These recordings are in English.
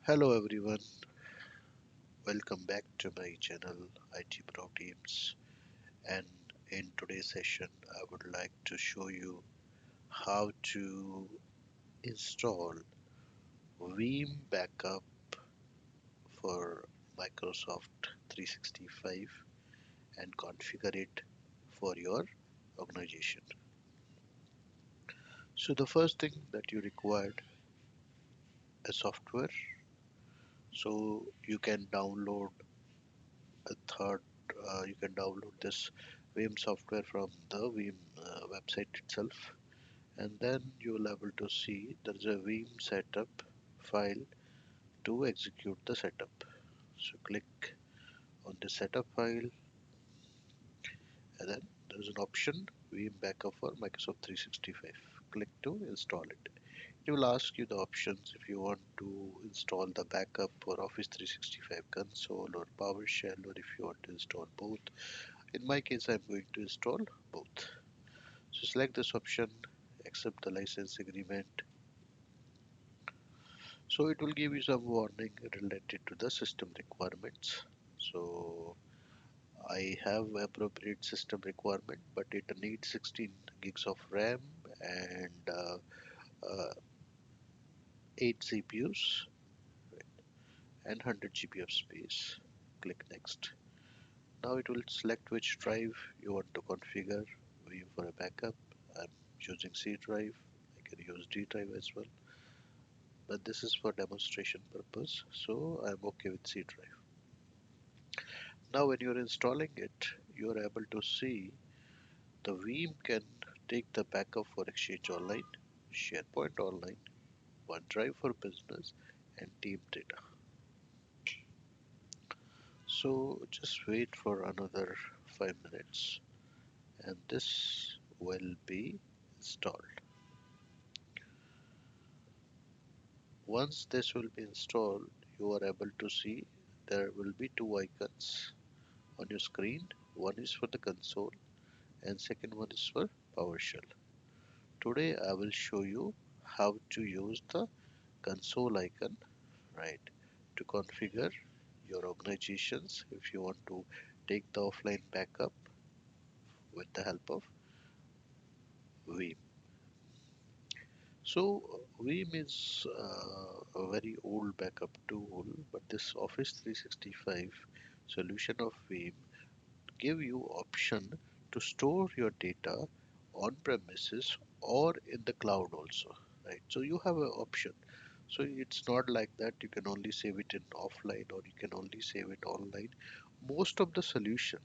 Hello everyone, welcome back to my channel IT Pro Teams, and in today's session I would like to show you how to install Veeam Backup for Microsoft 365 and configure it for your organization. So the first thing that you required is software. So you can download a third you can download this Veeam software from the Veeam website itself, and then you will able to see there is a Veeam setup file to execute the setup. So click on the setup file, and then there is an option Veeam backup for Microsoft 365. Click to install it. It will ask you the options if you want to install the backup for Office 365 console or PowerShell, or if you want to install both. In my case, I'm going to install both. So select this option, accept the license agreement. So it will give you some warning related to the system requirements. So I have appropriate system requirement, but it needs 16 gigs of RAM and 8 CPUs and 100 GB of space. Click next. Now it will select which drive you want to configure for a backup. I'm choosing C drive. I can use D drive as well, but this is for demonstration purpose, so I'm okay with C drive. Now when you're installing it, you're able to see the Veeam can take the backup for Exchange Online, SharePoint Online, OneDrive for Business, and Team Data. So just wait for another 5 minutes and this will be installed. Once this will be installed, you are able to see there will be two icons on your screen. One is for the console and second one is for PowerShell. Today I will show you how to use the console icon, right, to configure your organizations if you want to take the offline backup with the help of Veeam. So Veeam is a very old backup tool, but this Office 365 solution of Veeam give you option to store your data on premises or in the cloud also, right? So you have an option. So it's not like that you can only save it in offline or you can only save it online. Most of the solution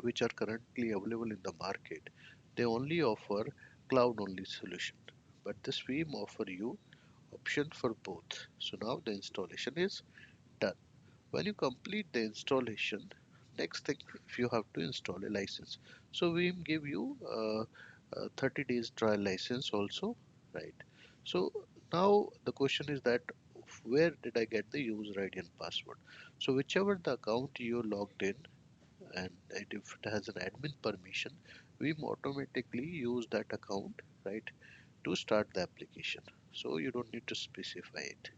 which are currently available in the market, they only offer cloud only solution, but this Veeam offer you option for both. So now the installation is done. When you complete the installation, next thing, if you have to install a license, so Veeam give you a 30 days trial license also, right? So now the question is that where did I get the user ID and password? So whichever the account you logged in, and if it has an admin permission, Veeam automatically use that account, right, to start the application. So you don't need to specify it.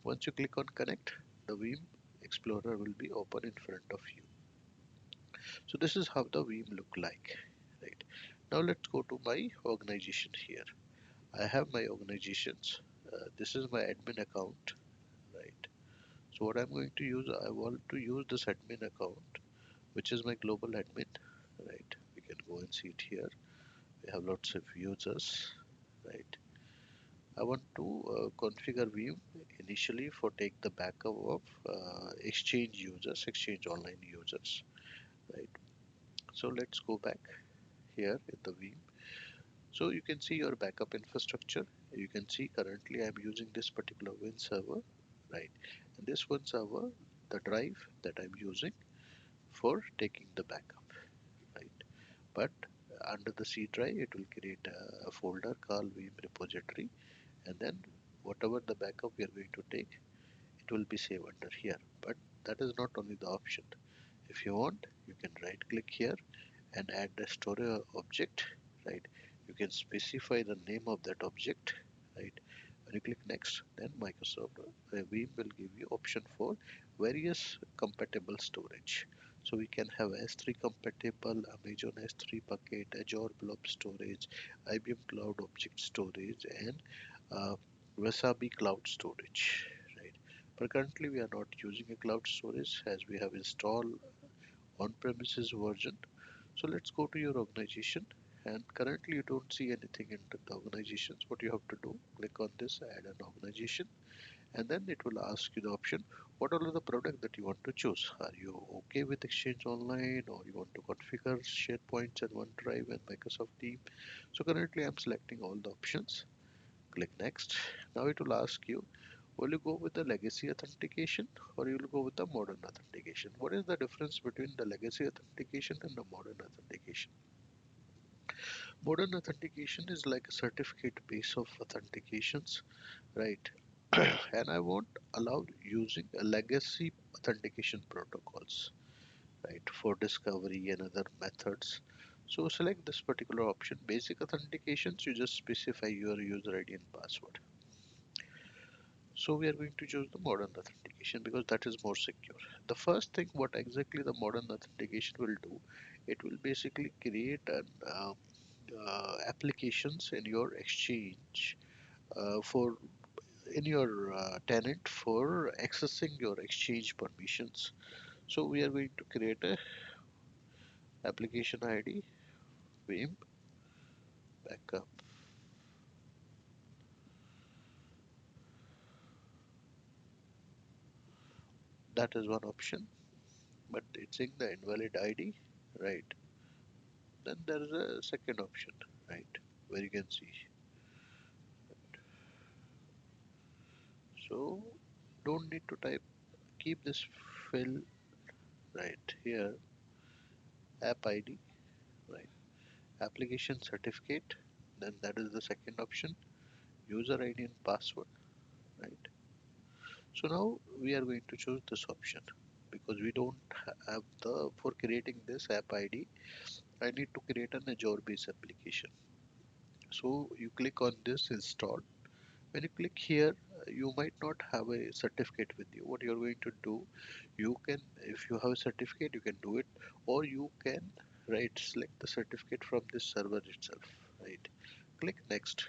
Once you click on connect, the Veeam Explorer will be open in front of you. So this is how the Veeam look like, right? Now let's go to my organization here. I have my organizations. This is my admin account, right? So what I'm going to use, I want to use this admin account, which is my global admin, right? We can go and see it here. We have lots of users, right? I want to configure Veeam initially for take the backup of Exchange users, Exchange Online users, right? So let's go back here in the Veeam. So you can see your backup infrastructure. You can see currently I'm using this particular Win server, right? And this Win server, the drive that I'm using for taking the backup, right? But under the C drive, it will create a folder called Veeam repository, and then whatever the backup we are going to take, it will be saved under here. But that is not only the option. If you want, you can right click here and add the storage object, right? You can specify the name of that object, right? When you click next, then Microsoft Veeam will give you option for various compatible storage. So we can have S3 compatible, Amazon S3 bucket, Azure Blob storage, IBM Cloud Object Storage, and uh, Wasabi Cloud Storage. Right. But currently we are not using a cloud storage as we have installed on-premises version. So let's go to your organization, and currently you don't see anything in the organizations. What you have to do, click on this add an organization, and then it will ask you the option what are the product that you want to choose. Are you okay with Exchange Online, or you want to configure SharePoint and OneDrive and Microsoft Team? So currently I'm selecting all the options. Click next. Now it will ask you, will you go with the legacy authentication or you will go with the modern authentication? What is the difference between the legacy authentication and the modern authentication? Modern authentication is like a certificate base of authentications, right? And I won't allow using a legacy authentication protocols, right, for discovery and other methods. So select this particular option, basic authentications. You just specify your user ID and password. So we are going to choose the modern authentication because that is more secure. The first thing what exactly the modern authentication will do, it will basically create an applications in your exchange for in your tenant for accessing your exchange permissions. So we are going to create a application ID Veeam backup. That is one option, but it's in the invalid ID, right? Then there is a second option, right, where you can see. So don't need to type, keep this fill right here, app ID, right, application certificate, then that is the second option, user ID and password, right. So now we are going to choose this option because we don't have the, for creating this app ID, I need to create an Azure based application. So you click on this install. When you click here, you might not have a certificate with you. What you're going to do, you can, if you have a certificate, you can do it, or you can, right, select the certificate from this server itself, right. Click next.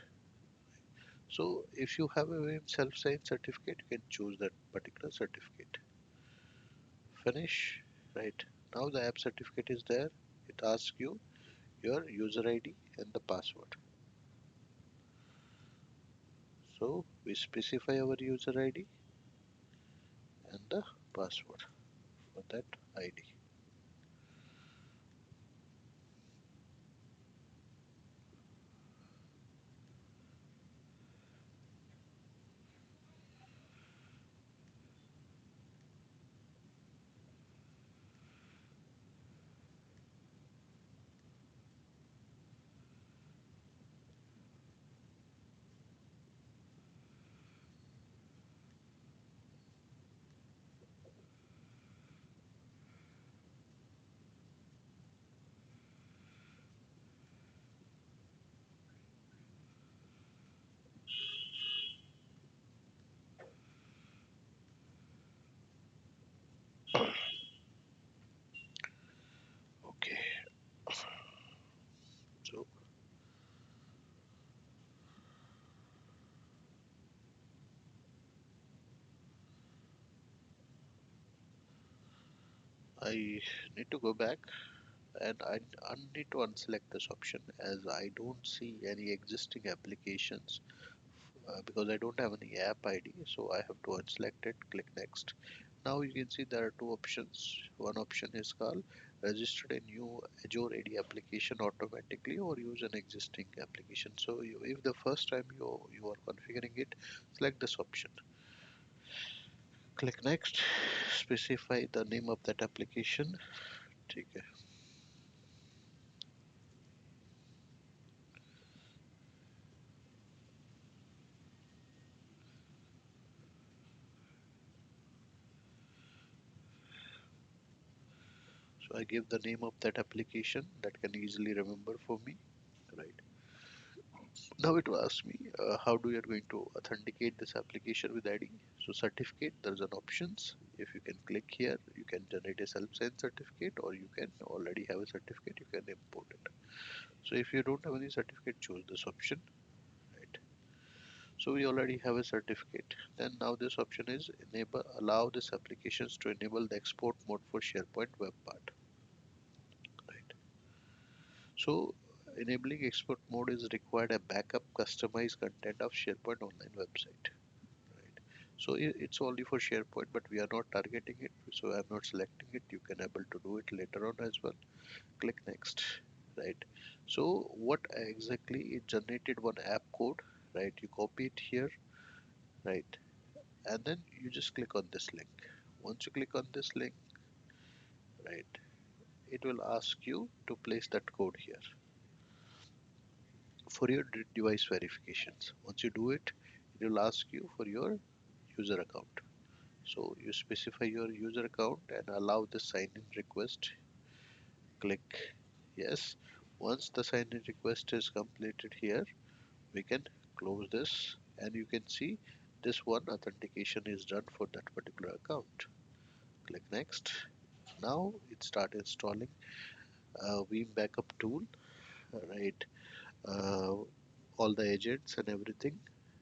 So if you have a self-signed certificate, you can choose that particular certificate. Finish, right. Now the app certificate is there. It asks you your user ID and the password. So we specify our user ID and the password for that ID. Okay, so I need to go back and I need to unselect this option as I don't see any existing applications because I don't have any app ID, so I have to unselect it. Click next. Now you can see there are two options. One option is called register a new Azure AD application automatically or use an existing application. So if the first time you are configuring it, select this option. Click next. Specify the name of that application. ठीक है. So I give the name of that application that can easily remember for me, right? Now it will ask me how do you are going to authenticate this application with ID. So certificate, there's an options. If you can click here, you can generate a self-signed certificate, or you can already have a certificate, you can import it. So if you don't have any certificate, choose this option, right? So we already have a certificate. Then now this option is enable, allow this applications to enable the export mode for SharePoint web part, right? So enabling export mode is required a backup customized content of SharePoint online website, right? So it's only for SharePoint, but we are not targeting it, so I'm not selecting it. You can able to do it later on as well. Click next, right? So what exactly it generated one app code, right? You copy it here, right? And then you just click on this link. Once you click on this link, right, it will ask you to place that code here for your device verifications. Once you do it, it will ask you for your user account. So you specify your user account and allow the sign in request. Click yes. Once the sign in request is completed here, we can close this, and you can see this one authentication is done for that particular account. Click next. Now it start installing Veeam backup tool, right? uh, all the agents and everything.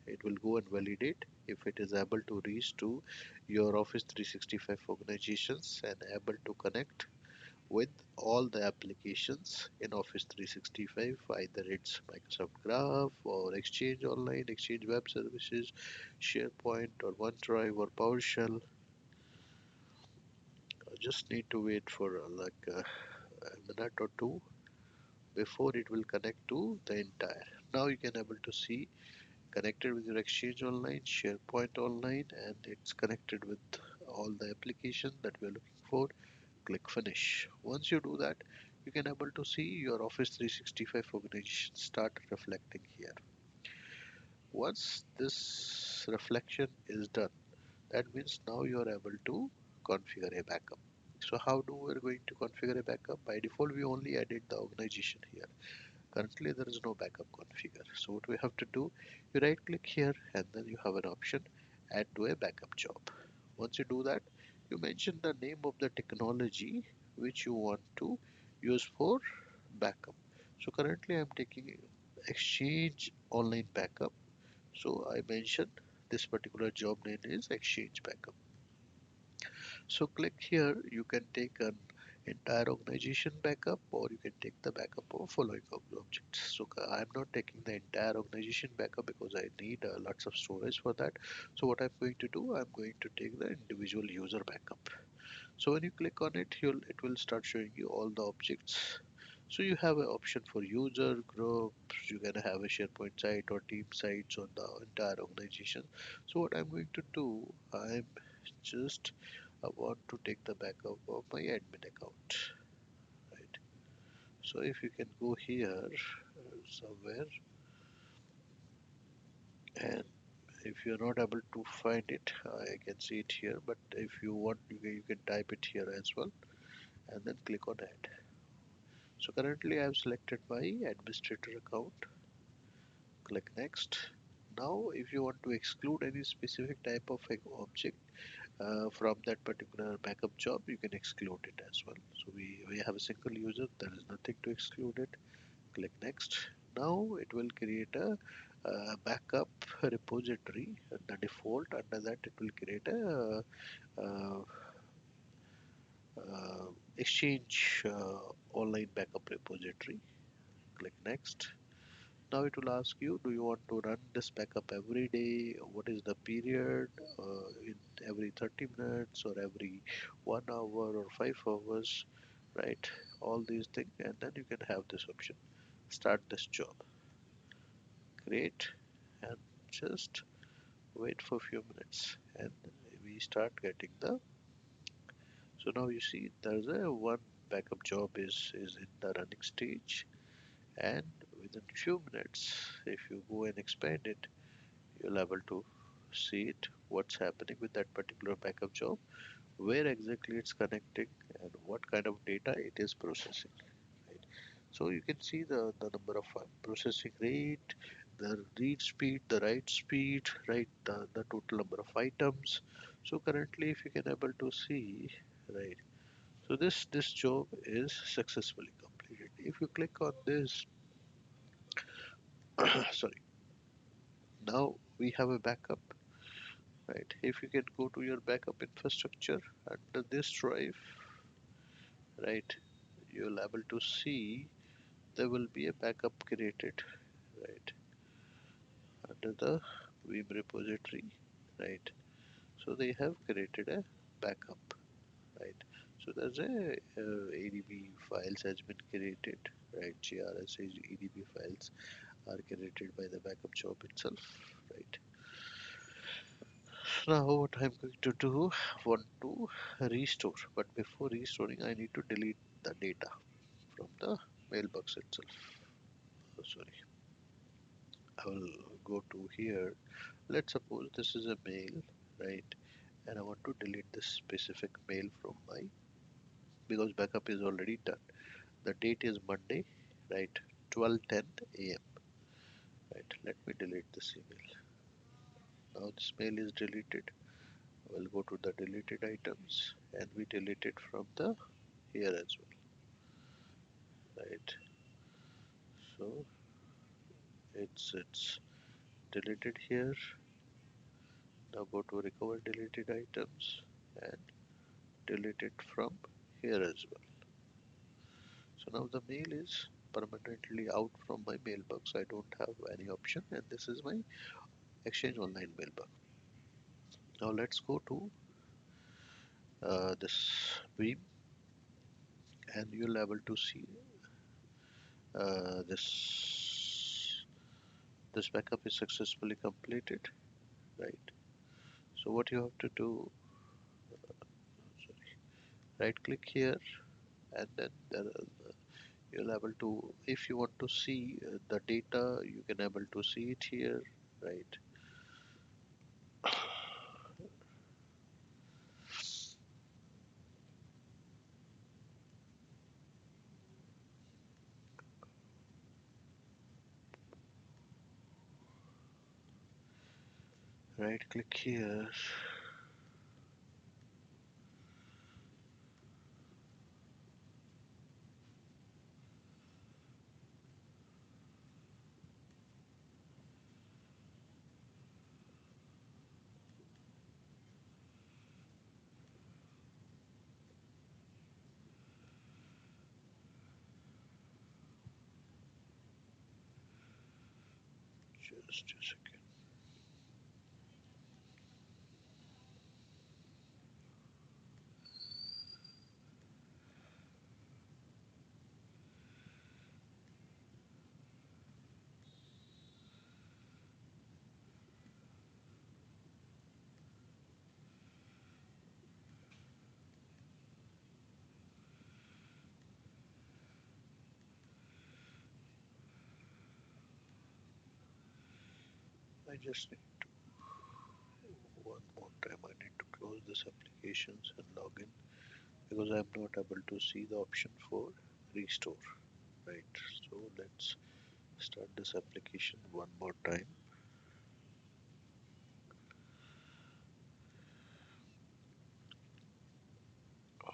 It will go and validate if it is able to reach to your Office 365 organizations and able to connect with all the applications in Office 365, either it's Microsoft Graph or Exchange Online, Exchange Web Services, SharePoint or OneDrive or PowerShell. I just need to wait for a minute or two before it will connect to the entire. Now you can able to see connected with your Exchange Online, SharePoint Online, and it's connected with all the applications that we are looking for. Click finish. Once you do that, you can able to see your Office 365 organization start reflecting here. Once this reflection is done, that means now you are able to configure a backup. So how do we are going to configure a backup? By default, we only added the organization here. Currently there is no backup configure. So what we have to do, you right click here and then you have an option add to a backup job. Once you do that, you mention the name of the technology which you want to use for backup. So currently I'm taking Exchange Online Backup. So I mentioned this particular job name is Exchange Backup. So click here, you can take an entire organization backup, or you can take the backup of following objects. So I'm not taking the entire organization backup because I need lots of storage for that. So what I'm going to do, I'm going to take the individual user backup. So when you click on it, it will start showing you all the objects. So you have an option for user groups, you can have a SharePoint site or team sites on the entire organization. So what I'm going to do, I'm just I want to take the backup of my admin account, right? So if you can go here somewhere, and if you're not able to find it, I can see it here, but if you want, you can type it here as well and then click on add. So currently I have selected my administrator account. Click next. Now if you want to exclude any specific type of object from that particular backup job, you can exclude it as well. So we have a single user, there is nothing to exclude it. Click next. Now it will create a backup repository. The default under that it will create a uh, uh, Exchange online backup repository. Click next. Now it will ask you, do you want to run this backup every day? What is the period? In every 30 minutes or every 1 hour or 5 hours, right? All these things, and then you can have this option. Start this job. Create and just wait for a few minutes, and we start getting the. So now you see there's a one backup job is in the running stage, and within few minutes, if you go and expand it, you'll able to see it what's happening with that particular backup job, where exactly it's connecting and what kind of data it is processing, right? So you can see the number of processing rate, the read speed, the write speed, right, the total number of items. So currently, if you can able to see, right, so this job is successfully completed. If you click on this, sorry, now we have a backup, right? If you can go to your backup infrastructure under this drive, right, you'll able to see there will be a backup created, right, under the Vim repository, right. So they have created a backup, right. So there's a ADB files has been created, right. GRS ADB files are created by the backup job itself, right. Now what I'm going to do, want to restore, but before restoring I need to delete the data from the mailbox itself. Oh, sorry, I will go to here. Let's suppose this is a mail, right, and I want to delete this specific mail from my, because backup is already done. The date is Monday, right, 12:10 a.m. Right, let me delete this email. Now this mail is deleted. We'll go to the deleted items and we delete it from the here as well, right. So it's deleted here. Now go to recover deleted items and delete it from here as well. So now the mail is permanently out from my mailbox. I don't have any option, and this is my Exchange Online mailbox. Now let's go to this Veeam, and you'll able to see this backup is successfully completed, right? So what you have to do, sorry, right click here, and then you'll able to, if you want to see the data, you can able to see it here, right? Right click here. Just a second. I just need one more time. I need to close this applications and log in because I'm not able to see the option for restore. Right. So let's start this application one more time. Okay.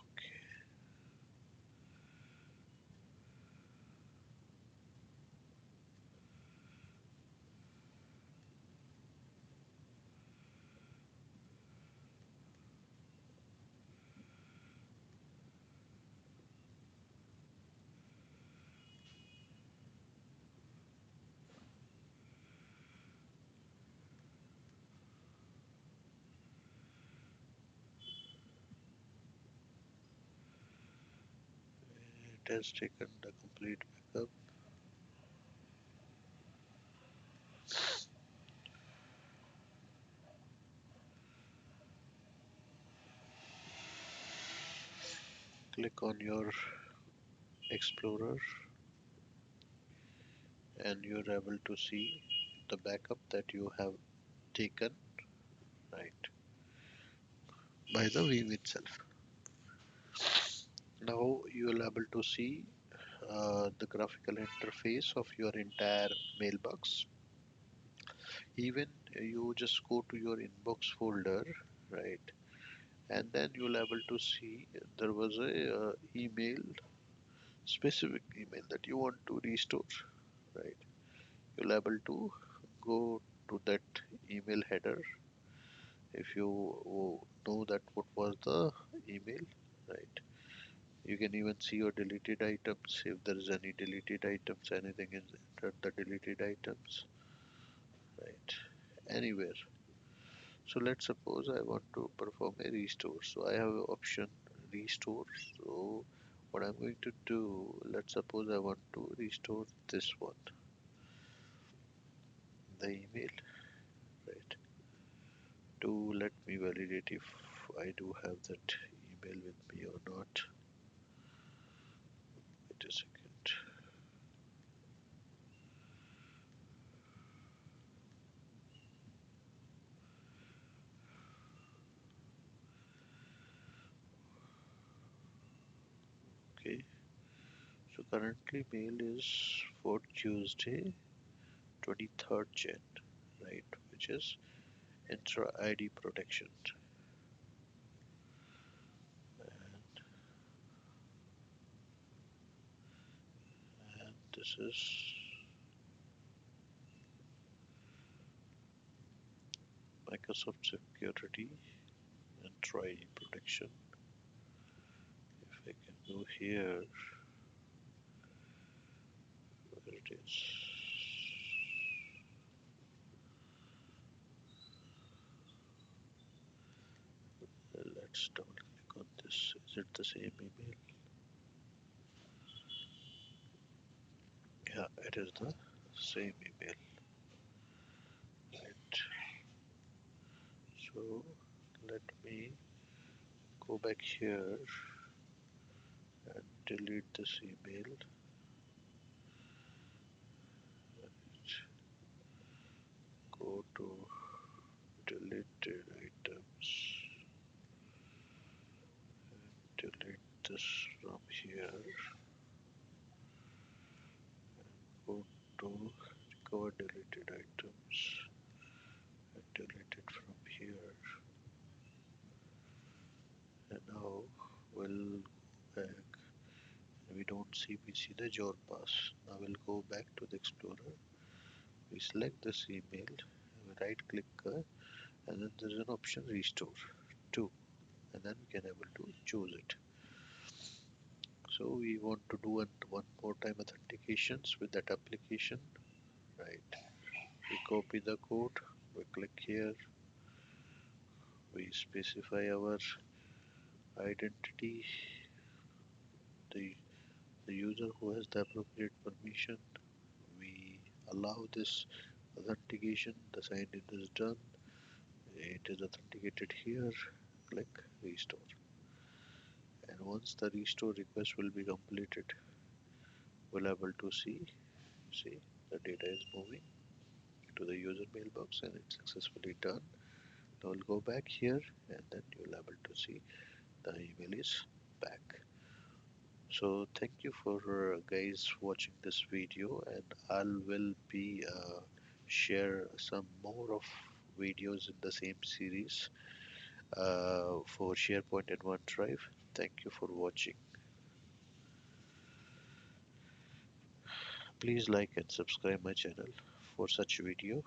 It has taken the complete backup. Click on your Explorer and you're able to see the backup that you have taken, right, by the Veeam itself. Now you will able to see the graphical interface of your entire mailbox, Even you just go to your inbox folder, right, and then you'll able to see there was a email, specific email that you want to restore, right. You'll able to go to that email header if you know that what was the email, right. You can even see your deleted items if there is any deleted items, anything is entered the deleted items, right, anywhere. So let's suppose I want to perform a restore. So I have an option restore. So what I'm going to do, let's suppose I want to restore this one, the email, right? To let me validate if I do have that email with me or not. Wait a second. Okay. So currently mail is for Tuesday, 23rd Jan, right? Which is intra ID protection. And this is Microsoft Security and try protection. If I can go here, where it is. Let's double click on this. Is it the same email? Yeah, it is the same email. Right. So let me go back here and delete this email. Go to deleted items. Delete this from here. Go to recover deleted items and delete it from here. And now we'll go back. We don't see, we see the job pass. Now we'll go back to the Explorer. We select this email, we right click and then there's an option restore to, and then we can able to choose it. So we want to do one more time authentications with that application, right? We copy the code, we click here, we specify our identity, the the user who has the appropriate permission. We allow this authentication, the sign in is done, it is authenticated here, click restore. And once the restore request will be completed, we'll able to see the data is moving to the user mailbox and it's successfully done. Now we'll go back here and then you'll able to see the email is back. So thank you for guys watching this video, and I will be share some more of videos in the same series for SharePoint and OneDrive. Thank you for watching. Please like and subscribe my channel for such video.